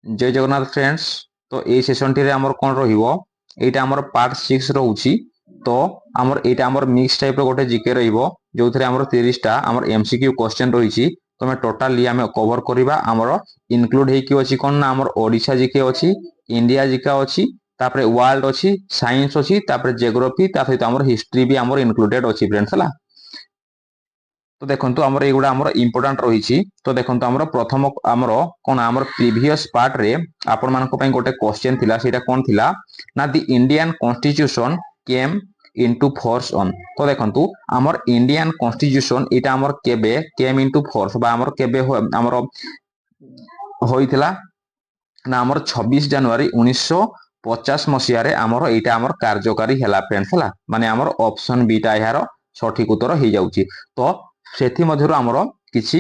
जय जगन्नाथ फ्रेंड्स। तो ये सेशन टी आमर कौन रहीटा आमर पार्ट 6 रोची। तो आमर एटा आमर मिक्स टाइप रो गोटे जीके रहिबो जो थरे आमर 30 टा आमर एमसीक्यू क्वेश्चन रहिछि। तो मैं टोटली आमे कवर करिबा आमर इनक्लूड हे कि अछि कोन ना आमर ओडिशा जीके अछि, इंडिया जीके अछि, तापरे वर्ल्ड अछि, साइंस अछि, तापरे ज्योग्राफी, ता सहित आमर हिस्ट्री भी आमर इनक्लूडेड अछि फ्रेंड्स हला। तो देखंतु आमर एगुडा आमर इंपोर्टेंट रहिछि। तो देखंतु आमर प्रथम आमर कोन आमर प्रीवियस पार्ट रे आपण मानको पई गोटे क्वेश्चन थिला, सेटा कोन थिला ना the Indian constitution came into force on. तो देखंतु आमर इंडियन कॉन्स्टिट्यूशन एटा आमर केबे केम इनटू फोर्स बा आमर केबे आमर होइथिला ना आमर 26 जनवरी 1950 मसिया रे आमर एटा आमर कार्यकारी हैला फ्रेंड्स हला। माने आमर ऑप्शन बी टा यार सठिक उत्तर हो जाउची। तो सेथि मध्यरु आमर किछि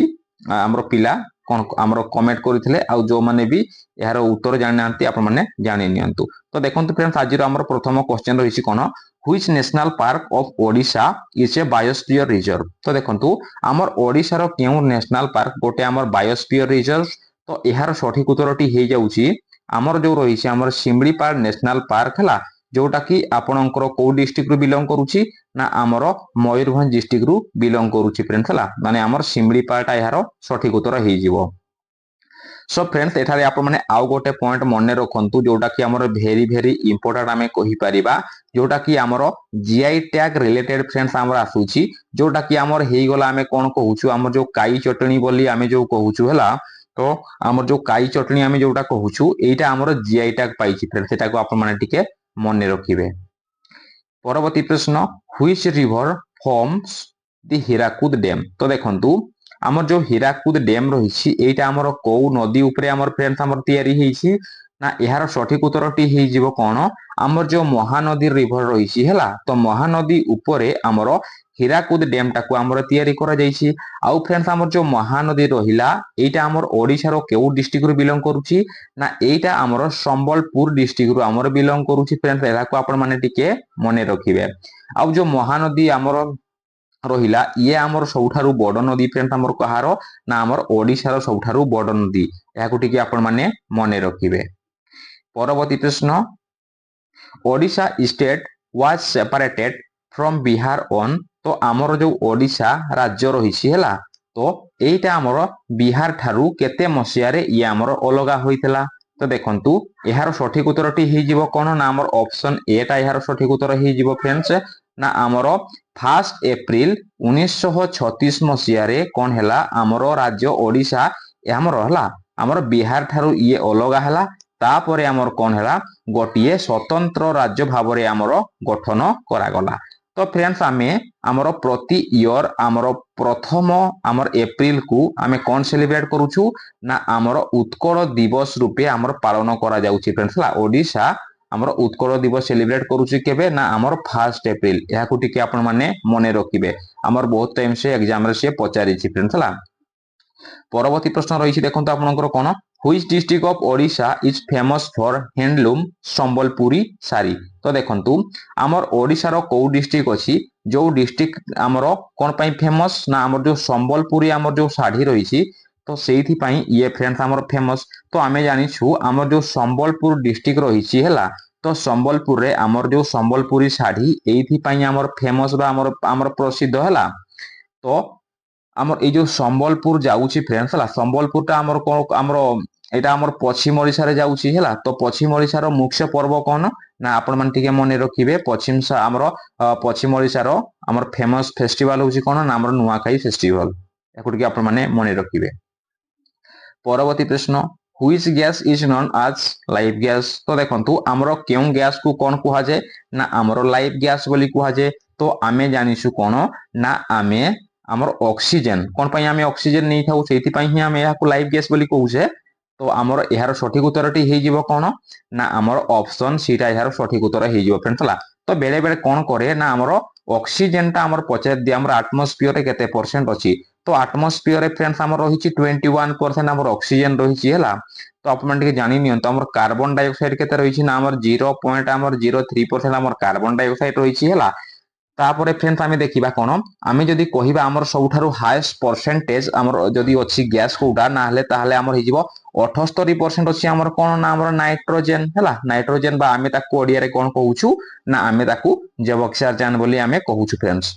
आमर पिला कोन आमर कमेंट करथिले आ जो माने भी यार उत्तर जानि नांती आपण माने जानि नियंतु। तो देखंतु फ्रेंड्स आज आमर प्रथम क्वेश्चन रहिछि कोन which national park of Odisha is a biosphere reserve. तो देखंतु आमर ओडिशा रो केउ नेशनल पार्क गोटे आमर बायोस्फीयर रिजर्व। तो यार सठिक उत्तरटी हो जाउची आमर जो रहिछि आमर शिमलीपाल नेशनल पार्क हला, जोटा कि आपणकर को डिस्ट्रिक्ट रु बिलोंग करूची ना आमर मयूरभंज डिस्ट्रिक्ट रु बिलोंग करूची फ्रेंड्स हला। माने आमर शिमलीपालटा यार सठिक उत्तर हो जिवो। सो फ्रेंड्स एठारे आपण माने आउ गोटे पॉइंट मने रखंतु जोटा कि आमर भेरी भेरी इंपोर्टेंट आमे कहि परिबा, जोटा कि आमर जीआई टैग रिलेटेड फ्रेंड्स आमर आसुची। जोटा कि आमर हेई गला आमे कोन कहूछु आमर जो काई चटणी बोली आमे जो कहूछु हला। तो आमर जो काई चटणी आमे जोटा कहूछु एटा आमर जीआई टैग पाइछि फ्रेंड्स, सेटा को आपण माने टिके मने रखिबे। परवर्ती प्रश्न which river forms the Hirakud dam. तो देखंतु आमर जो हीराकुद डैम रहिछि एटा आमर को नदी ऊपरे आमर फ्रेंड्स आमर तयारी हेछि ना यार सठिक उत्तरटी हे जिवो कोन आमर जो महानदी रिवर रहिछि हला। तो महानदी ऊपरे आमर हीराकुद डैम टाको आमर तयारी करा जाइछि। आउ फ्रेंड्स आमर जो महानदी रहिला एटा आमर ओडिशा रो केउ डिस्ट्रिक्ट रु बिलोंग करूछि ना एटा आमर संबलपुर डिस्ट्रिक्ट रु आमर बिलोंग करूछि फ्रेंड्स, एला को आपण माने टिके मने रखिबे। आउ जो महानदी आमर रहिला ये आमर सबठारु बड़ नदी फ्रेंड्स आमर कहार ना आमर ओडिशा रो सबठारु बड़ नदी, याकु टिके आपण माने मने रखिबे। परवर्ती प्रश्न Odisha state was separated from Bihar on. तो आमर जो ओडिशा राज्य रहिछि हला, तो एटा आमर बिहार ठारु केते मसिया रे ये आमर अलगा होइतला। तो देखंतु यार सठिक उत्तरटी हे जिवो कोन ना आमर ऑप्शन ए टा यार सठिक उत्तर हे जिवो फ्रेंड्स ना आमर 1 एप्रिल 1936 मसिया रे कोन हैला आमर राज्य ओडिशा आमर हला आमर बिहार ठारु ये अलगा हला। तापरे आमर कोन हैला गोटिए स्वतंत्र राज्य भावरे आमर गठन करा गला। तो फ्रेंड्स आमे आमर प्रति ईयर आमर प्रथम आमर एप्रिल को आमे कोन सेलिब्रेट करूछु ना आमर उत्कल दिवस रूपे आमर पालन करा जाउछि फ्रेंड्स हला। ओडिशा आमर उत्कल दिवस सेलिब्रेट करूछि केबे ना आमर 1 एप्रिल, याकु टिके आपण माने मने रखिबे। आमर बहुत टाइम से एग्जाम रे से पचारि छि फ्रेंड्स हला। परवर्ती प्रश्न रही देखो आपनकर कोन which district of Odisha is famous for handloom Sambalpuri sari. तो देखंतु आमर ओडिशा रो को डिस्ट्रिक्ट अछि जो डिस्ट्रिक्ट आमर कोन पई फेमस ना आमर जो संबलपुरी आमर जो साड़ी रही छि तो सेठी पई ये फ्रेंड्स आमर फेमस। तो आमे जानि छु आमर जो संबलपुर डिस्ट्रिक्ट रही छि हला, तो संबलपुर रे आमर जो संबलपुरी साड़ी एथि पई आमर फेमस बा आमर आमर प्रसिद्ध हला। तो आमर ए जो संबलपुर जाउछि फ्रेंड्स हला, संबलपुर ता आमर को आमर एटा आमर पश्चिम ओडिशा रे जाउछि हला। तो पश्चिम ओडिशा रो मुख्य पर्व कोन ना आपण मान टिके मने रखिबे पश्चिम ओडिशा रो आमर फेमस फेस्टिवल होछि कोन ना आमर नुआखाई फेस्टिवल, याकु टिके आपण माने मने रखिबे। परवर्ती प्रश्न which gas is known as life gas. तो देखंतु आमर केउ गैस को कोन कुहा जाय ना आमर लाइफ गैस बोली कुहा जाय। तो आमे जानिछु कोन ना आमे आमर ऑक्सीजन कोन पई आमे ऑक्सीजन नै थाउ सेति पई ही आमे याकु लाइफ गैस बोली कहूछे। तो आमर यार सठिक उत्तरटी हे जिवो कोन ना आमर ऑप्शन सी टा यार सठिक उत्तर हे जिवो फ्रेंड्स हला। तो बेले बेले कोन करे ना आमर ऑक्सीजन टा आमर पचार दि आमर एटमॉस्फेयर रे केते परसेंट अछि। तो एटमॉस्फेयर रे फ्रेंड्स आमर रहिछि 21% आमर ऑक्सीजन रहिछि हला। तो आपण टिके जानि नियंतो आमर कार्बन डाइऑक्साइड केते रहिछि ना आमर 0.03% आमर कार्बन डाइऑक्साइड रहिछि हला। तापरे फ्रेंड्स आमे देखिबा कोन आमे जदी कहिबा आमर सबठारु हाईएस्ट परसेंटेज आमर जदी अछि गैस कोडा ना हले ताहले आमर हे जिवो 78% ଅଛି ଆମର କଣ ନା ଆମର ନାଇଟ୍ରୋଜେନ ହେଲା ନାଇଟ୍ରୋଜେନ ବା ଆମେ ତାକୁ ଓଡିଆରେ କଣ କହୁଛୁ ନା ଆମେ ତାକୁ ଜୈବକ୍ଷାରଯାନ ବୋଲି ଆମେ କହୁଛୁ फ्रेंड्स।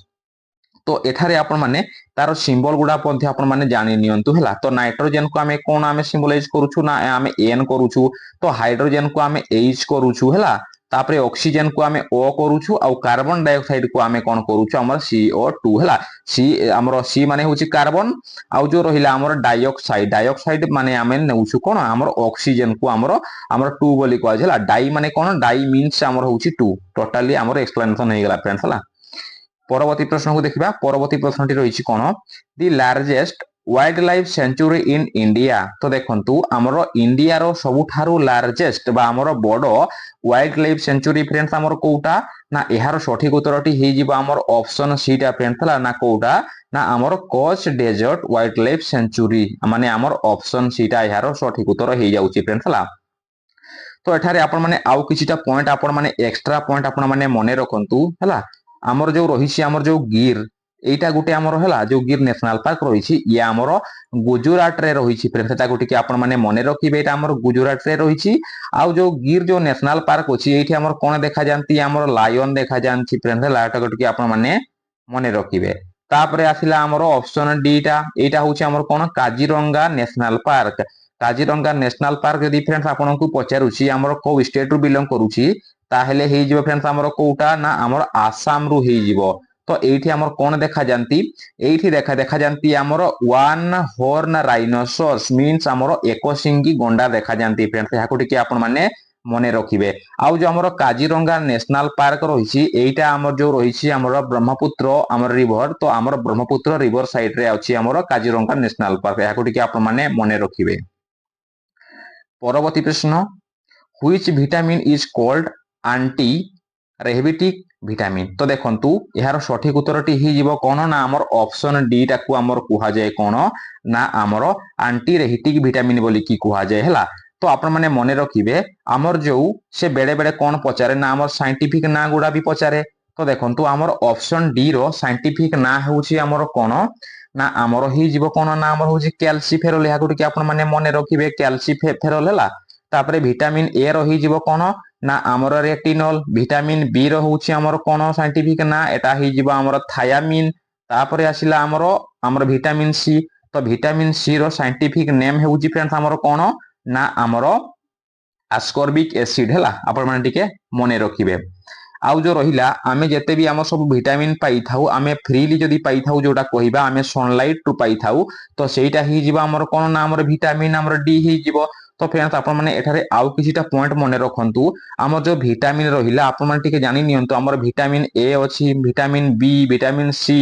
तो एठारे आपण माने तार सिंबल गुडा पध्य आपण माने जानि नियंतु हला। तो नाइट्रोजन को आमे कोन आमे सिंबलाइज करूछु ना आमे एन करूछु, तो हाइड्रोजन को आमे एच करूछु हला, तापरे ऑक्सीजन को आमे ओ करूछु आ कार्बन डाइऑक्साइड को आमे कोन करूछु हमर CO2 हला। सी हमर सी माने होची कार्बन आ जो रहिला हमर डाइऑक्साइड डाइऑक्साइड माने आमे नेउछु कोन हमर ऑक्सीजन को हमर 2 बोली कहै हला। डाई माने कोन डाई मींस हमर होची 2। टोटली हमर एक्सप्लेनेशन हे गेला फ्रेंड्स हला। परवर्ती प्रश्न को देखिबा। परवर्ती प्रश्नटी रहिछि कोन the largest wild life sanctuary in India. तो देखंतु हमर इंडिया रो सबुठारु लार्जेस्ट बा हमर बडो वाइल्ड लाइफ सेंचुरी फ्रेंड्स हमर कोउटा ना एहार सठिक उत्तरटी हे जिबा हमर ऑप्शन सी टा फ्रेंड्स हला ना कोउटा ना हमर Kutch desert wild life sanctuary माने हमर ऑप्शन सी टा एहार सठिक उत्तर हे जाउची फ्रेंड्स हला। तो एठारे आपण माने आउ किछिटा पॉइंट आपण माने एक्स्ट्रा पॉइंट आपण माने मने रखंतु हला। आमर जो रही आमर जो गिर एटा गोटे आमर हला जो गिर नेशनल पार्क रही ये आमर गुजरात रे रही फ्रेंड्स सेटा गोटे कि आपण माने मने रखिबे एटा आमर गुजरात रे रही। आउ जो गिर जो नेशनल पार्क अछि एठी आमर कोन देखा जानती आमर लायन देखा जानती फ्रेंड्स हला एटा गोटे कि आपण माने मने रखिबे। तापरे आसिला आमर ऑप्शन डी टा एटा होछि आमर कोन Kaziranga national park. Kaziranga national park यदि फ्रेंड्स आपन को पचारुछि आमर को स्टेट रु बिलोंग करूछि ताहेले हे जिवो फ्रेंड्स हमर कोउटा ना हमर आसाम रु हे जिवो। तो एठी हमर कोन देखा जानती एठी देखा जानती हमर वन हॉर्न राइनोसरस मींस हमर एकसिंगी गंडा देखा जानती फ्रेंड्स याको टिके आपण माने मने रखिबे। आउ जो हमर काजीरंगा नेशनल पार्क रहिछि एटा हमर जो रहिछि हमर ब्रह्मपुत्र हमर रिवर। तो हमर ब्रह्मपुत्र रिवर साइड रे अछि हमर काजीरंगा नेशनल पार्क याको टिके आपण माने मने रखिबे। परवर्ती प्रश्न which vitamin is called anti rachitic vitamin. तो देखंतु यार सठिक उत्तरटी ही जीवो कोन ना हमर ऑप्शन डी टा को हमर कुहा जाय कोन ना हमर एंटी रेबिटिक विटामिन बोली की कुहा जाय हला। तो आपण माने मने रखिबे हमर जो से बेडे बेडे कोन पचारे ना हमर साइंटिफिक ना गुडा भी पचारे। तो देखंतु हमर ऑप्शन डी रो साइंटिफिक ना होउची हमर कोन ना हमर ही जीवो कोन ना हमर होउची कैल्सिफेरॉल याको कि आपण माने मने रखिबे कैल्सिफेरॉल हला। तापरे विटामिन ए रही जीवो कोन ना हमर रेटिनॉल। विटामिन बी रो होउची हमर कोन साइंटिफिक ना एटा ही जीवो हमर थायामिन। तापरे आसिला हमर विटामिन सी। तो विटामिन सी रो साइंटिफिक नेम होउची फ्रेंड्स हमर कोन ना हमर आस्कॉर्बिक एसिड हला आपण माने टिके मने रखिबे। आउ जो रहिला आमे जते भी हमर सब विटामिन पाई थाउ आमे फ्रीली जदी पाई थाउ जोटा कहिबा आमे सनलाइट टू पाई थाउ तो सेटा ही जीवा हमर कोन ना हमर विटामिन हमर डी ही जीवो। तो फ्रेंड्स आपण माने एठारे आउ किछिटा पॉइंट मने रखंतु हमर जो विटामिन रहिला आपण माने टिके जानि नियंतु हमर विटामिन ए अछि विटामिन बी विटामिन सी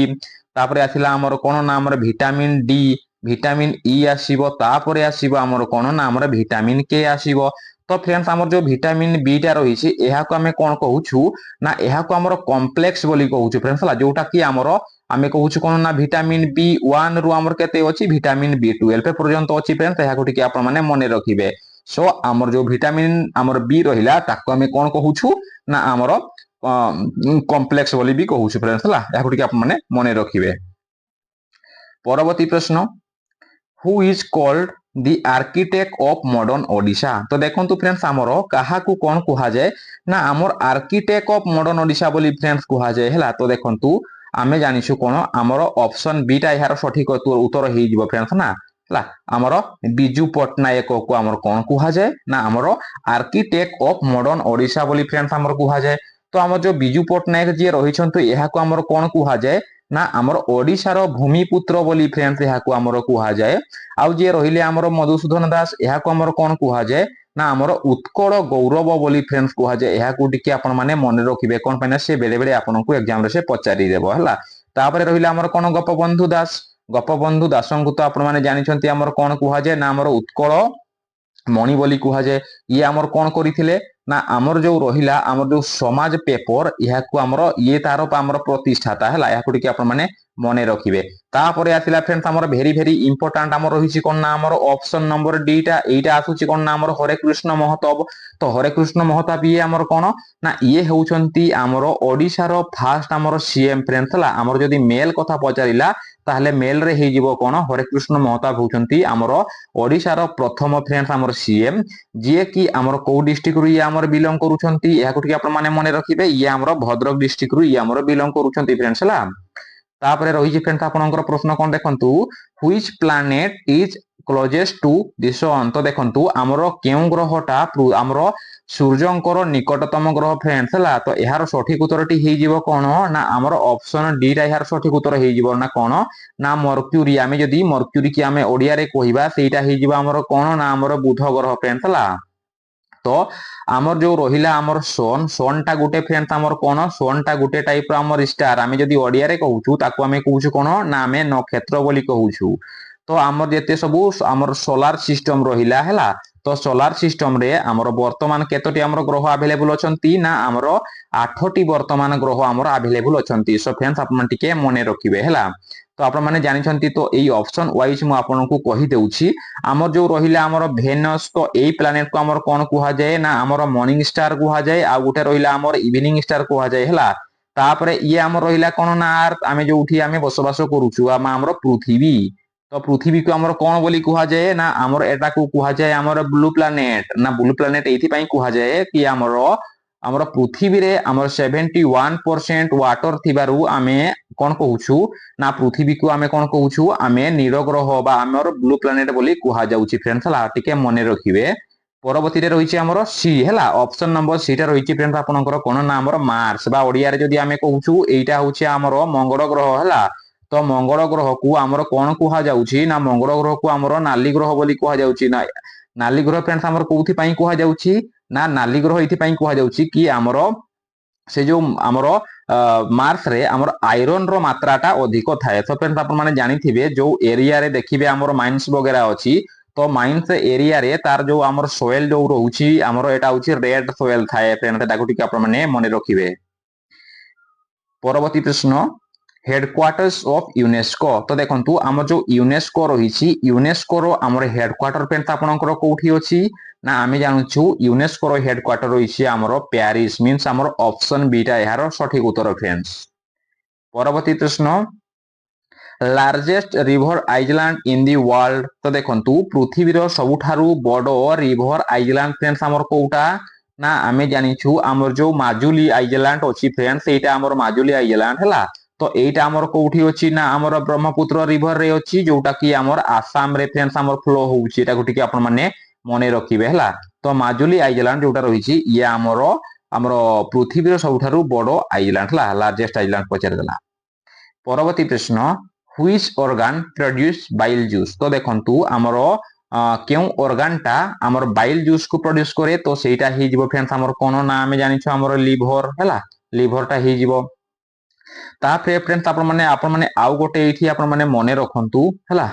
तापरे आथिला हमर कोन ना हमर विटामिन डी विटामिन ई आसीबो तापरे आसीबो हमर कोन ना हमर विटामिन के आसीबो। तो फ्रेंड्स हमर जो विटामिन बी टा रही छि एहा को हमें कोन कहूछु ना एहा को हमर कॉम्प्लेक्स बोली कहूछु फ्रेंड्स हला जोटा कि हमर आमे कहूछु कोन ना विटामिन बी1 रु हमर केते अछि विटामिन बी12 पर्यंत अछि फ्रेंड्स एहा को टिके आपण माने मने रखिबे। सो हमर जो विटामिन हमर बी रहिला ताको हमें कोन कहूछु ना हमर कॉम्प्लेक्स बोली भी कहूछु फ्रेंड्स हला एहा को टिके आपण माने मने रखिबे। परवर्ती प्रश्न who is called the architect of modern Odisha. तो देखंतु फ्रेंड्स हमर काहा को कोन कुहा जाय ना हमर आर्किटेक्ट ऑफ मॉडर्न ओडिशा बोली फ्रेंड्स कुहा जाय हला। तो देखंतु आमे जानिछु कोन हमर ऑप्शन बी टा यार सठिक उत्तर हे जिवो फ्रेंड्स ना हला। हमर बिजू पटनायक को हमर कोन कुहा जाय ना हमर आर्किटेक्ट ऑफ मॉडर्न ओडिशा बोली फ्रेंड्स हमर कुहा जाय। तो हमर जो बिजू पटनायक जे रहिछंतु एहा को हमर कोन कुहा जाय ना हमर ओडिशा रो भूमिपुत्र बोली फ्रेंड्स एहा को हमर कुहा जाय। आउ जे रहिले हमर मधुसूदन दास एहा को हमर कोन कुहा जाय ना हमर उत्कल गौरव बोली फ्रेंड्स कुहा जाय। एहा को टिके आपण माने मने रखिबे कोन पने से बेले बेले आपन को एग्जाम रे से पचारि देबो हला। तापरे रहिले हमर कोन गोपबंधु दासंकु तो आपण माने जानि छंती हमर कोन कुहा जाय ना हमर उत्कल मणि बोली कुहा जाय। ये हमर कोन करिथिले ना हमर जो रहिला हमर जो समाज पेपर यहा को हमर ये तारो हमर प्रतिष्ठाता हला या को टिके आपण माने मने रखिबे। तापरे आथिला फ्रेंड्स हमर भेरी भेरी इंपोर्टेंट हमर रहिछि कोन ना हमर ऑप्शन नंबर डी टा एटा आसुछि कोन ना हमर हरे कृष्ण महताब। तो हरे कृष्ण महताब ये हमर कोन ना ये हेउछंती हमर ओडिसा रो फर्स्ट हमर सीएम फ्रेंड्स हला। हमर जदी मेल कथा पचारिला ताहले मेल रे हेजिबो कोन हरेकृष्ण महताब होउचंती हमर ओडिसा रो प्रथम फ्रेंड्स हमर सीएम जे कि हमर को डिस्ट्रिक्ट रु ये हमर बिलोंग करूचंती एहा कोठी आपण माने मने रखिबे ये हमर भद्रक डिस्ट्रिक्ट रु ये हमर बिलोंग करूचंती फ्रेंड्स हला तापरे रही फ्रेंड्स आपनकर प्रश्न कोन देखंतु which planet is closest to the sun तो देखंतु हमरो केउ ग्रहटा हमरो सूर्यंकर निकटतम ग्रह फ्रेंड्स हला तो यार सठिक उत्तरटी हे जिवो कोन ना हमरो ऑप्शन डी रा यार सठिक उत्तर हे जिवो ना कोन ना मर्क्यूरी आमे जदी मर्क्यूरी की आमे ओडिया रे कहिबा सेटा हे जिवो हमरो कोन ना हमरो बुध ग्रह फ्रेंड्स हला तो आमर जो रहिला आमर सन सनटा गुटे फ्रेंड्स आमर कोन सनटा गुटे टाइप रो आमर स्टार आमे जदी ओडिया रे कहूछु ताको आमे कहूछु कोन ना आमे नक्षत्र बोली कहूछु तो आमर जेते सबु आमर सोलार सिस्टम रहिला हैला तो सोलार सिस्टम रे आमर वर्तमान केतोटी आमर ग्रह अवेलेबल अछंती ना आमर 8टी वर्तमान ग्रह आमर अवेलेबल अछंती सो फ्रेंड्स आपन टिके मने रखिबे हैला तो आपण माने जानि छंती तो एई ऑप्शन वाइज मु आपन को कहि देउछि आमर जो रहिला आमर वेनस तो एई प्लैनेट को आमर कोन कुहा जाय ना आमर मॉर्निंग स्टार कुहा जाय आ गुटे रहिला आमर इवनिंग स्टार कुहा जाय हैला तापरे ये आमर रहिला कोन ना अर्थ आमे जो उठी आमे बसवास करूछु आमर पृथ्वी तो पृथ्वी को आमर कोन बोली कुहा जाय ना आमर एटा को कुहा जाय आमर ब्लू प्लैनेट ना ब्लू प्लैनेट एथि पई कुहा जाय कि आमर आमर पृथ्वी रे आमर 71% वाटर थिबारु आमे कोन कहूछु ना पृथ्वी को आमे कोन कहूछु आमे नील ग्रह बा आमर ब्लू प्लैनेट बोली कुहा जाउची फ्रेंड्स हला टिके मने रखिबे परवर्ती रे रहिछि हमर सी हला ऑप्शन नंबर सी टा रहिछि फ्रेंड्स आपनकर कोन ना हमर मार्स बा ओडिया रे जदी आमे कहूछु एटा होछि हमर मंगल ग्रह हला तो मंगल ग्रह को आमर कोन कुहा जाउची ना मंगल ग्रह को आमर नाली ग्रह बोली कुहा जाउची ना नाली ग्रह फ्रेंड्स आमर कोउथि पई कुहा जाउची ना नाली ग्रह इथि पई कुहा जाउची कि आमर से जो आमर मार्स रे आमर आयरन रो मात्राटा अधिक थाए तो फ्रेंड्स आपण माने जानि थिबे जो एरिया रे देखिबे आमर माइंस वगैरह अछि तो माइंस एरिया रे तार जो आमर सोइल जो रहउची आमर एटा होची रेड सोइल थाए फ्रेंड्स ताको टिके आपण माने मने रखिबे परवर्ती प्रश्न हेडक्वार्टर्स ऑफ यूनेस्को तो देखंतु आमर जो यूनेस्को रहिछि यूनेस्को रो आमर हेडक्वार्टर फ्रेंड्स आपनकर कोठी अछि ना आमे जानुछु यूनेस्को रो हेडक्वार्टर रहिछि आमर पेरिस मींस आमर ऑप्शन बी टा यार सठिक उत्तर फ्रेंड्स परवर्ती प्रश्न largest river island in the world तो देखंतु पृथ्वी रो सबुठारु बडो रिवर आइलैंड फ्रेंड्स आमर कोउटा ना आमे जानिछु आमर जो माजुली आइलैंड अछि फ्रेंड्स एटा आमर माजुली आइलैंड हला तो एटा आमर कोठी अछि ना आमर ब्रह्मपुत्र रिवर रे अछि जोटा कि आमर आसाम रे फ्रेंड्स आमर फ्लो होउछि एटा कोठी कि आपण माने मने रखिबे हला तो माजुली आइलैंड जोटा रहिछि ये आमर आमर पृथ्वी रो सबुठारु बडो आइलैंड हला लार्जेस्ट आइलैंड पचार देला परवर्ती प्रश्न which organ produce bile juice तो देखंतु आमर केउ ऑर्गन टा आमर बाइल जूस को प्रोड्यूस करे तो सेटा ही जिवो फ्रेंड्स आमर कोन ना आमे जानिछु आमर लिवर हला लिवर टा ही जिवो तापरे फ्रेंड्स आपण माने आउ गोटे एठी आपण माने मने रखंतु हला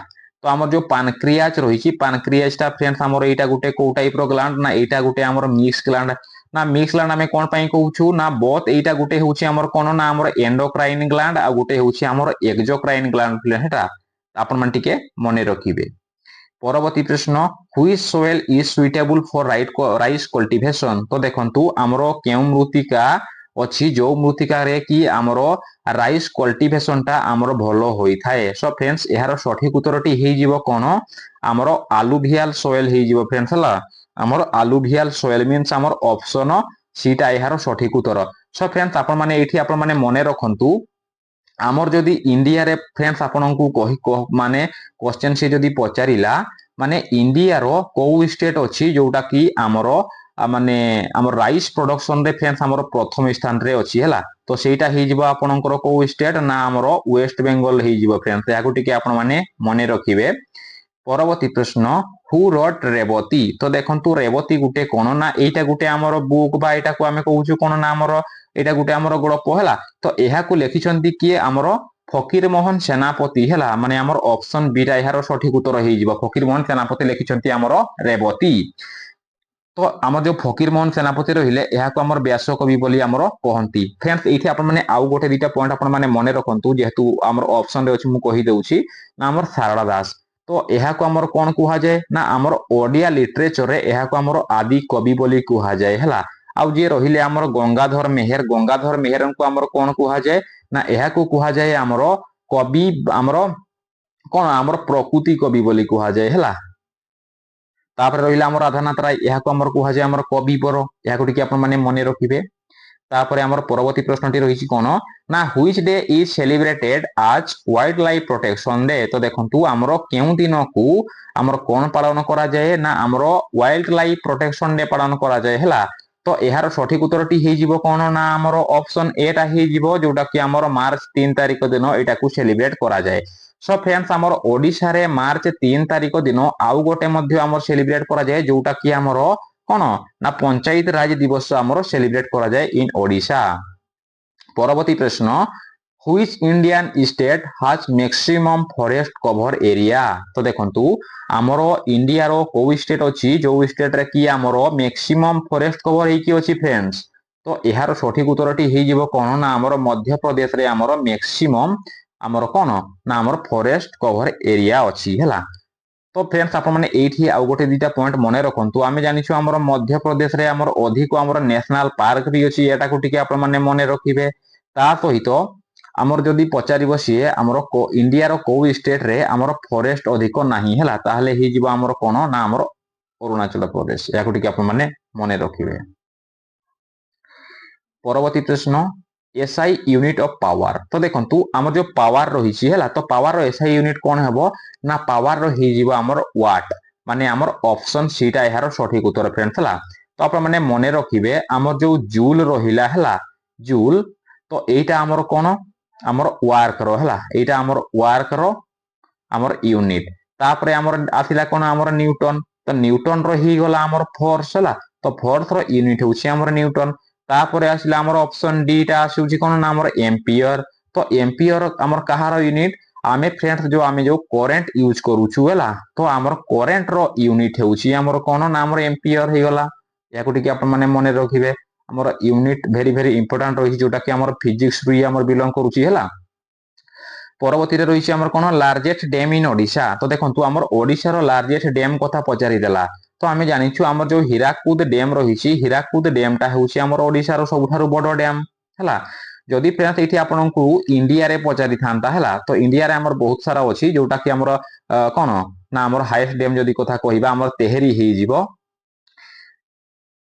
तो आमर जो पानक्रियाज रहिछि पानक्रियाज टा फ्रेंड्स आमर एटा गुटे को टाइप रो ग्लैंड ना एटा गुटे आमर मिक्स ग्लैंड ना मिक्स ग्लैंड आमे कोन पई कहूछु ना बोथ एटा गुटे होछि आमर कोन ना आमर एंडोक्राइन ग्लैंड आ गुटे होछि आमर एक्सोक्राइन ग्लैंड हेटा आपण मान टिके मने रखिबे परवर्ती प्रश्न which soil is suitable for rice cultivation तो देखंतु आमर केउ मृत्तिका अछि जो मृत्तिका रे कि आमर राइस कल्टीवेशन टा आमर भलो होई थाए सो फ्रेंड्स एहार सठिक उत्तरटी हे जिवो कोन आमर आलुवियल सोइल हे जिवो फ्रेंड्स हला आमर आलुवियल सोइल मींस आमर ऑप्शन सी टा एहार सठिक उत्तर सो फ्रेंड्स आपण माने एठी आपण माने मने रखंतु आमर जदी इंडिया रे फ्रेंड्स आपनकु कहि माने क्वेश्चन से जदी पचारिला माने इंडिया रो को स्टेट अछि जोटा कि आमर माने आमर राइस प्रोडक्शन रे फ्रेंड्स आमर प्रथम स्थान रे अछि हला तो सेटा हे जिवो आपनकर को स्टेट ना आमर वेस्ट बेंगल हे जिवो फ्रेंड्स याकु टिके आपण माने मने रखिबे परवर्ती प्रश्न हु रोट रेवती तो देखंतु रेवती गुटे कोन ना एटा गुटे आमर बुक बा एटा को आमे कहूछु कोन ना आमर एटा गुटे आमर गल्प हला तो एहा को लिखिछंती कि आमर फकीर मोहन सेनापति हला माने आमर ऑप्शन बी टा एहार सठिक उत्तर हे जिवो फकीर मोहन सेनापति लिखिछंती आमर रेवती तो आमर जो फकीर मोहन सेनापति रहिले एहा को आमर व्यास कवि बोली आमर कहंती फ्रेंड्स एथि आपण माने आउ गोटे दिटा पॉइंट आपण माने मने रखंतु जेहेतु आमर ऑप्शन रे अछि मु कहि देउछि ना आमर सारला दास तो एहा को आमर कोन कुहा जाय ना आमर ओडिया लिटरेचर रे एहा को आमर आदि कवि बोली कुहा जाय हला आउ जे रहिले आमर गंगाधर मेहर को आमर कोन कुहा जाय ना एहा को कुहा जाय आमर कवि आमर कौन आमर प्रकृति कवि बोली कहा जाए है। तापर रहिला आमर राधानाथ राय याको आमर कहा जाए आमर कविवर याको टिके आपण माने मने रखिबे। तापर आमर परवर्ती प्रश्नटी रहिछि कोन ना व्हिच डे इज सेलिब्रेटेड आज वाइल्ड लाइफ प्रोटेक्शन डे। तो देखंतु आमर केउ दिन को आमर कोन पालन करा जाए ना आमर वाइल्ड लाइफ प्रोटेक्शन डे पालन करा जाए हैला। तो यार सठिक उत्तरटी हे जिवो कोन ना आमर ऑप्शन ए टा हे जिवो जोटा कि आमर मार्च 3 तारिख दिन एटा को सेलिब्रेट करा जाए। सो फ्रेंड्स आमर ओडिशा रे मार्च 3 तारिख दिन आउ गोटे मध्य आमर सेलिब्रेट करा जाए जोटा कि आमर कोन ना पंचायत राज दिवस आमर सेलिब्रेट करा जाए इन ओडिशा। परवर्ती प्रश्न which Indian state has maximum forest cover area. तो देखंतु आमर इंडिया रो को स्टेट अछि जो स्टेट रे कि आमर मैक्सिमम फॉरेस्ट कवर हे कि अछि फ्रेंड्स। तो यार सठिक उत्तरटी हे जिवो कोन ना आमर मध्य प्रदेश रे आमर मैक्सिमम आमर कोन ना आमर फॉरेस्ट कवर एरिया अछि हैला। तो फ्रेंड्स आपण माने एठी आउ गोटे दुटा पॉइंट मने रखंतु आमे जानिछु हमर मध्य प्रदेश रे हमर अधिक हमर नेशनल पार्क भी अछि एटा को टिके आपण माने मने रखिबे। ता सहित हमर जदी पचारिबो सिए हमर इंडिया रो को स्टेट रे हमर फॉरेस्ट अधिक नाही हैला ताहले हे जिवो हमर कोन ना हमर अरुणाचल प्रदेश या को टिके आपण माने मने रखिबे। परवर्ती प्रश्न एसआई यूनिट ऑफ पावर। तो देखंतु हमर जो पावर रहिछि हैला तो पावर रो एसआई यूनिट कोन हेबो ना पावर रो हे जिवो हमर वाट माने हमर ऑप्शन सी टा यार सठिक उत्तर फ्रेंड्स हैला। तो आपण माने मने रखिबे हमर जो जूल रहिला हैला जूल तो एटा हमर कोन हमर वर्क रो हैला एटा हमर वर्क रो हमर यूनिट। तापरे हमर आथिला कोन हमर न्यूटन तो न्यूटन रो ही गला हमर फोर्स हैला तो फोर्स रो यूनिट होछि हमर न्यूटन। तापरे आसिला हमर ऑप्शन डी टा आसुछि कोन ना हमर एम्पियर तो एम्पियर हमर कहार यूनिट आमे फ्रेंड्स जो आमे जो करंट यूज करूछु हैला तो हमर करंट रो यूनिट होछि हमर कोन ना हमर एम्पियर हे गला याको टिके आपण माने मने रखिबे। हमर यूनिट वेरी वेरी इंपोर्टेंट रही जोटा कि हमर फिजिक्स रु हमर बिलोंग करूछि हैला। परवर्ती रे रहिछि हमर कोन लार्जेस्ट डैम इन ओडिशा। तो देखंतु हमर ओडिशा रो लार्जेस्ट डैम कथा पचारि देला तो आमे जानिछु हमर जो हीराकुद डैम रहिछि हीराकुद डैम टा होछि हमर ओडिशा रो सबठारु बडो डैम हैला। जदि फ्रेंड्स एठी आपनकु इंडिया रे पचारि थांता हैला तो इंडिया रे हमर बहुत सारा अछि जोटा कि हमर कोन ना हमर हाईएस्ट डैम जदि कथा कहिबा हमर तेहेरी हे जिवो।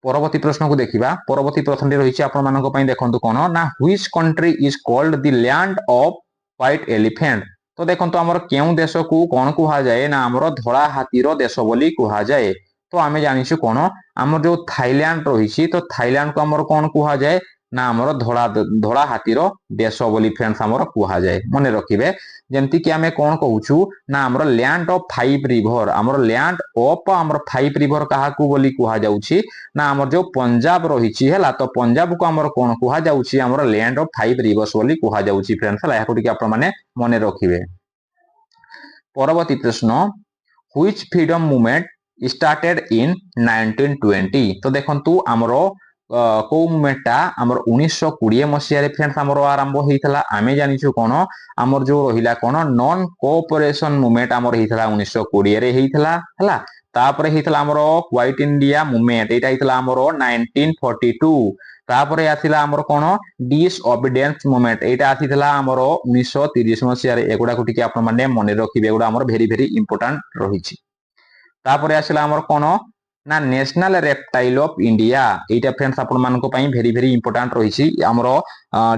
परवर्ती प्रश्न को देखिबा परवर्ती प्रश्न रहिछि आपण मानको पई देखंतु कोन ना which country is called the land of white elephant. तो देखंतु हमर केउ देश को कोन कुहा जाए ना हमर धोळा हाथी रो देश बोली कुहा जाए। तो आमे जानिछु कोन हमर जो थाईलैंड रहिछि तो थाईलैंड को हमर कोन कुहा जाए ना हमर धोळा हाथी रो देश बोली फ्रेंड्स हमर कुहा जाए मने रखिबे। जेमति कि आमे कोन कहूछु ना हमर लैंड ऑफ 5 रिवर हमर लैंड ऑफ हमर 5 रिवर काहा को बोली कुहा जाउछि ना हमर जो पंजाब रहिछि हैला तो पंजाब को हमर कोन कुहा जाउछि हमर लैंड ऑफ 5 रिवर्स बोली कुहा जाउछि फ्रेंड्स हैला याको टिके आपण माने मने रखिबे। परवर्ती प्रश्न which freedom movement started in 1920। तो देखंतु हमरो को मूवमेंट हमर 1920 मसिया रे फ्रेंड्स हमरो आरंभ हेइथला। आमे जानिछु कोन हमर जो रहिला कोन नॉन कोऑपरेशन मूवमेंट हमर हेइथला 1920 रे हेइथला हैला। तापरे हेइथला हमरो व्हाइट इंडिया मूवमेंट एटा हेइथला हमरो 1942। तापरे आथिला हमर कोन डिसओबीडियंस मूवमेंट एटा आथिला हमरो 1930 मसिया रे एगुडा को टिके आपण माने मने रखिबे एगुडा हमर वेरी वेरी इंपोर्टेंट रहिछि। तापरे आसिला हमर कोन ना national reptile of India Etah friends आपण मानको पई वेरी वेरी इंपोर्टेंट रहिछि हमरो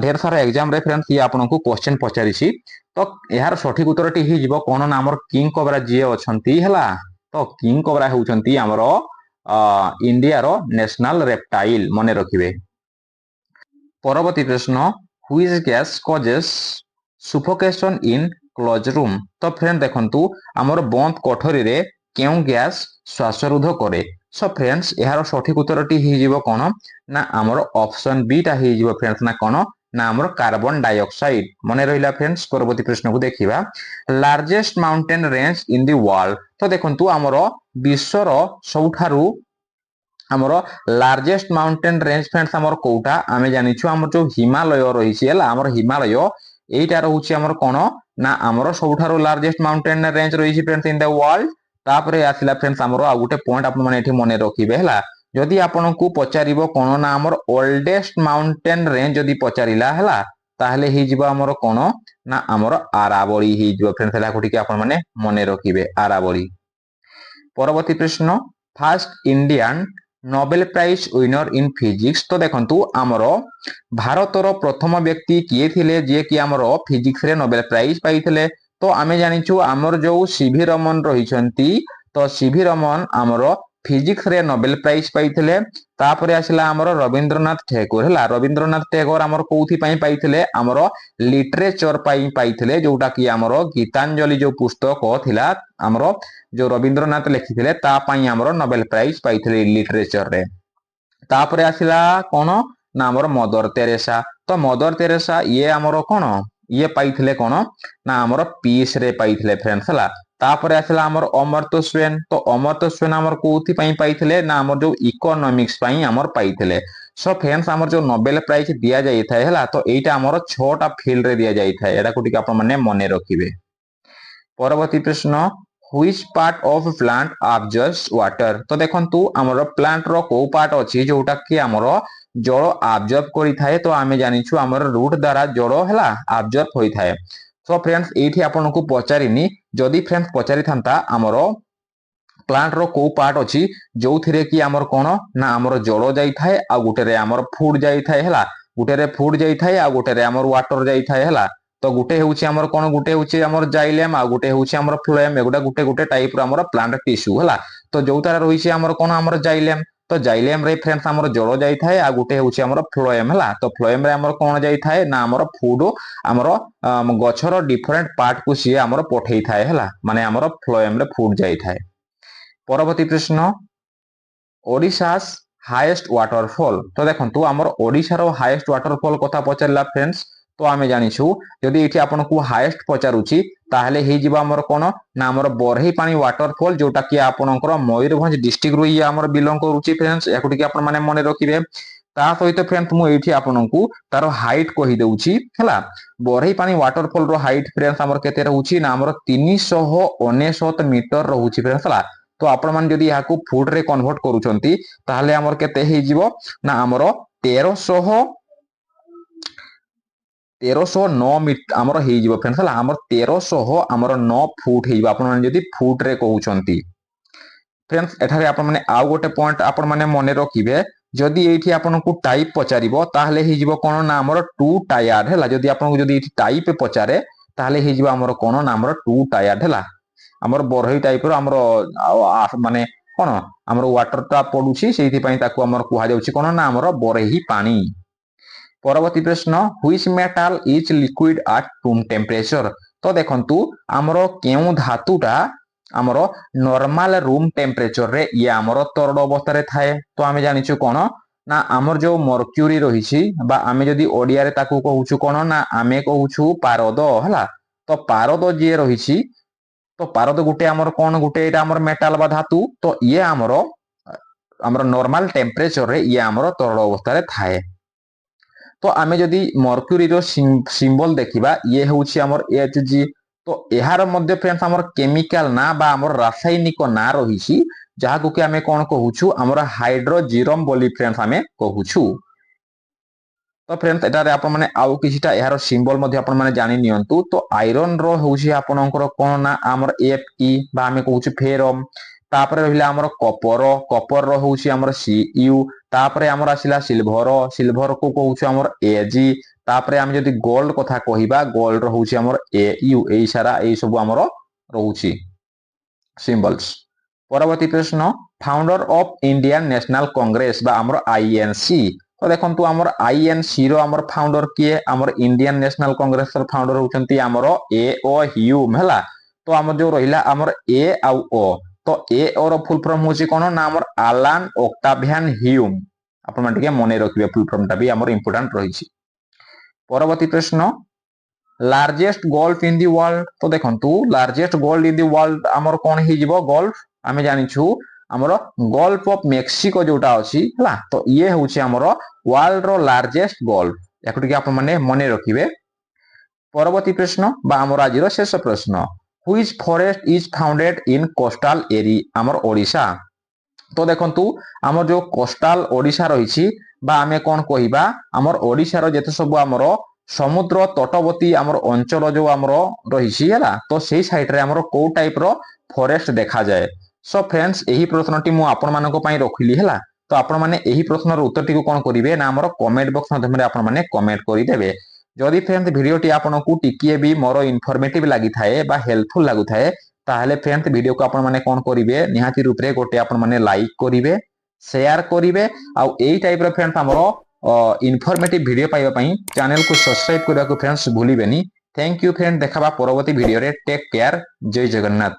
ढेर सारा एग्जाम रे फ्रेंड्स ये आपनको क्वेश्चन पचारिछि। तो यार सठिक उत्तरटी हि जिवो कोन ना हमर किंग कोबरा जे अछंती हैला तो किंग कोबरा होउछंती हमरो इंडिया रो नेशनल रेप्टाइल मने रखिबे। परवर्ती प्रश्न which gas causes suffocation in close room. तो फ्रेंड देखंतु हमर बंद कोठरी रे केउ गैस श्वासरुद्ध करे। सो फ्रेंड्स यार सठिक उत्तरटी हि जिवो कोन ना हमर ऑप्शन बी टा हि जिवो फ्रेंड्स ना कोन ना हमर कार्बन डाइऑक्साइड मने रहिला फ्रेंड्स। परवर्ती प्रश्न को देखिबा largest mountain range in the world. तो देखंतु हमर विश्व रो सबठारु हमर लार्जेस्ट माउंटेन रेंज फ्रेंड्स हमर कोउटा आमे जानिछु हमर जो हिमालय रहिछि हैला हमर हिमालय एटा रहउछि हमर कोन ना हमर सबठारु लार्जेस्ट माउंटेन रेंज रहिछि फ्रेंड्स इन द वर्ल्ड। तापरे आथिला फ्रेंड्स हमर आ गुटे पॉइंट आपण माने एठी मने रखिबे हैला जदि आपनकु पचारिबो कोन ना हमर ओल्डेस्ट माउंटेन रेंज जदि पचारिला हैला ताहले ही जिवो हमर कोन ना हमर आरावली ही जिवो फ्रेंड्स एला को टिके आपण माने मने रखिबे आरावली। परवर्ती प्रश्न first Indian Nobel prize winner in physics. तो देखंतु हमर भारतर प्रथम व्यक्ति किए थिले जे कि हमर फिजिक्स रे नोबेल प्राइज पाइथिले। तो आमे जानिछु हमर जो सीवी रमन रहिसंती तो सीवी रमन हमर फिजिक्स रे नोबेल प्राइज पाइथिले। तापरे आसिला हमर रविंद्रनाथ टैगोर हला रविंद्रनाथ टैगोर हमर कोउथि पई पाइथिले हमर लिटरेचर पई पाइथिले जोटा कि हमर गीतांजलि जो पुस्तक थिला हमर जो रविंद्रनाथ लिखिथिले ता पई हमर नोबेल प्राइज पाइथिले लिटरेचर रे। तापरे आसिला कोन ना हमर मदर तेरेसा। तो मदर तेरेसा ये हमर कोन ये पाइथिले कोन ना हमर पीस रे पाइथिले फ्रेंड्स हला। तापरे आसिला हमर अमर्त्य सेन। तो अमर्त्य सेन हमर कोउथि पई पाइथिले ना हमर जो इकोनॉमिक्स पई हमर पाइथिले। सो फ्रेंड्स हमर जो नोबेल प्राइज दिया जाई थाए हला तो एटा हमर 6टा फील्ड रे दिया जाई थाए एटा कोटिक आपण माने मने रखिबे। परवर्ती प्रश्न which part of plant observes water. तो देखंतु हमर प्लांट रो को पार्ट अछि जोटा कि हमर जल ऑब्जर्व करि थाए। तो आमे जानिछु हमर रूट द्वारा जल हला ऑब्जर्व होई थाए। सो फ्रेंड्स एठी आपन को पचारिनी जदी फ्रेंड्स पचारि थांता हमर प्लांट रो को पार्ट अछि जो थिरे कि हमर कोन ना हमर जल जाई थाए आ गुटे रे हमर फूड जाई थाए हला गुटे रे फूड जाई थाए आ गुटे रे हमर वाटर जाई थाए हला। तो गुटे होउछि हमर कोन गुटे होउछि हमर जाइलेम आ गुटे होउछि हमर फ्लोएम एगुडा गुटे गुटे टाइप रो हमर प्लांट टिश्यू हला। तो जो तारा रहिछि हमर कोन हमर जाइलेम। तो जाइलेम रे फ्रेंड्स हमर जल जाई थाए आ गुटे होउछि हमर फ्लोएम हला। तो फ्लोएम रे हमर कोन जाई थाए ना हमर फूड हमर गछर डिफरेंट पार्ट को सी हमर पठेई थाए हला माने हमर फ्लोएम रे फूड जाई थाए। परवर्ती प्रश्न ओडिशास हाईएस्ट वाटरफॉल। तो देखंतु हमर ओडिशा रो हाईएस्ट वाटरफॉल कथा पचरला फ्रेंड्स। तो आमे जानिछु जदी एठी आपन को हाईएस्ट पचारुछि ताहले हे जिबा हमर कोन ना हमर बरही पानी वाटरफॉल जोटा कि आपनकर मयूरभंज डिस्ट्रिक्ट रो ये हमर बिलोंग करूछि फ्रेंड्स याकुटी कि आपन माने मने रखिबे। ता सहित फ्रेंड्स मु एठी आपन को तार हाइट कहि देउछि हला। बरही पानी वाटरफॉल रो हाइट फ्रेंड्स हमर केते रहउछि ना हमर 399 मीटर रहउछि फ्रेंड्स हला। तो आपण मान जदी याकू फुट रे कन्वर्ट करूछंती ताहले हमर केते हे जिवो ना हमर 1309 मीटर हमर हे जिवो फ्रेंड्स हला। हमर 1300 हमर 9 फुट हे जिवो आपण मान जदी फुट रे कहउछंती फ्रेंड्स। एठारे आपण माने आ गोटे पॉइंट आपण माने मने रखिबे जदी एठी आपण को टाइप पचारिबो ताहले हे जिवो कोन ना हमर 2 टायर हला। जदी आपण को जदी एठी टाइप पचारे ताहले हे जिवो हमर कोन ना हमर 2 टायर हला। हमर बरही टाइप रो हमर माने कोन हमर वाटर टा पडुछि सेहि पई ताकू हमर कुहा जाउछि कोन ना हमर बरही पानी। परवर्ती प्रश्न which metal is liquid at room temperature. तो देखंतु हमर केउ धातुटा हमर नॉर्मल रूम टेम्परेचर रे ये हमर तरड अवस्था रे थाए। तो आमे जानिछु कोन ना हमर जो मर्क्यूरी रहिछि बा आमे जदी ओडिया रे ताकू कहउछु कोन ना आमे कहउछु पारद हला। तो पारद जे रहिछि तो पारद गुटे हमर कोन गुटे एटा हमर मेटल बा धातु। तो ये हमर नॉर्मल टेम्परेचर रे ये हमर तरल अवस्था रे थाए। तो आमे जदी मर्क्यूरी रो सिंबल देखिबा ये होउछि हमर Hg। तो एहार मध्ये फ्रेंड्स हमर केमिकल ना बा हमर रासायनिक ना रहिछि जाहाकू कि आमे कोन कहउछु हमर हाइड्रोजीरम बोली फ्रेंड्स आमे कहउछु। तो फ्रेंड्स एटा रे आपण माने आउ किछिटा एहार सिंबल मध्ये आपण माने जानि नियंतु। तो आयरन रो होउछि आपनकर कोन ना हमर Fe बा आमे कहउछु फेरम। तापरे रहिला हमर कपर रो होउछि हमर Cu। तापरे हमर आसिला सिल्वर को कहउछु हमर Ag। तापरे आमे जदी गोल्ड कथा कहिबा गोल्ड रो होउछि हमर Au। एई सारा एई सब हमर रहउछि सिंबल्स। परवर्ती प्रश्न founder of Indian national Congress बा हमर INC। तो देखंतु हमर INC रो हमर फाउंडर किए हमर इंडियन नेशनल कांग्रेस रो फाउंडर होचंती हमर A.O. ह्यूम हला। तो हमर जो रहिला हमर A आउ O। तो A और फुल फॉर्म होची कोन ना हमर एलन ऑक्टावियन ह्यूम। आपण माने के मने रखिबे फुल फॉर्म टा भी हमर इंपोर्टेंट रहिछि। परवर्ती प्रश्न largest golf in the world. तो देखंतु largest gold in the world हमर कोन हि जिवो गोल्फ आमे जानिछु हमर गोल्फ ऑफ मेक्सिको जोटा अछि हला। तो ये होछि हमर वर्ल्ड रो लार्जेस्ट गोल्फ याकुटी कि आपण माने मने रखिबे। परवर्ती प्रश्न बा हमर आजिरो शेष प्रश्न which forest is founded in coastal area हमर ओडिशा। तो देखंतु हमर जो कोस्टल ओडिशा रहिछि बा आमे कोन कहिबा हमर ओडिशा रो जेते सब हमर ସମୁଦ୍ର ତଟବର୍ତ୍ତୀ ଆମର ଅଞ୍ଚଳ ଯୋଉ ଆମର ରହିଛି ହେଲା, ତ ସେଇ ସାଇଡରେ ଆମର କୋଉ ଟାଇପର ଫରେଷ୍ଟ ଦେଖାଯାଏ। ସୋ ଫ୍ରେଣ୍ଡସ୍ ଏହି ପ୍ରଶ୍ନଟି ମୁଁ ଆପଣମାନଙ୍କ ପାଇଁ ରଖିଲି ହେଲା। ତ ଆପଣମାନେ ଏହି ପ୍ରଶ୍ନର ଉତ୍ତରଟିକୁ କଣ କରିବେ ନା ଆମର କମେଣ୍ଟ ବକ୍ସ ମାଧ୍ୟମରେ ଆପଣମାନେ କମେଣ୍ଟ କରିଦେବେ। ଯଦି ଫ୍ରେଣ୍ଡସ୍ ଭିଡିଓଟି ଆପଣଙ୍କୁ ଟିକିଏ ବି ମୋର ଇନଫର୍ମେଟିଭ ଲାଗିଥାଏ ବା ହେଲ୍ପଫୁଲ ଲାଗୁଥାଏ, ତାହେଲେ ଫ୍ରେଣ୍ଡସ୍ ଭିଡିଓକୁ ଆପଣମାନେ କଣ କରିବେ ନିହାତି ରୂପରେ ଗୋଟେ ଆପଣମାନେ ଲାଇକ୍ କରିବେ, ସେୟାର କରିବେ, ଆଉ ଏଇ ଟାଇପର ଫ୍ରେଣ୍ଡସ୍ ଆମର ଇନଫର୍ମେଟିଭ ଭିଡିଓ ପାଇବା ପାଇଁ ଚ୍ୟାନେଲକୁ ସବସ୍କ୍ରାଇବ କରିବାକୁ ଫ୍ରେଣ୍ଡସ୍ ଭୁଲିବେନି। थैंक यू फ्रेंड, ଦେଖାବା ପରବର୍ତ୍ତୀ ଭିଡିଓରେ। ଟେକ୍ କେୟାର, ଜୟ ଜଗନ୍ନାଥ।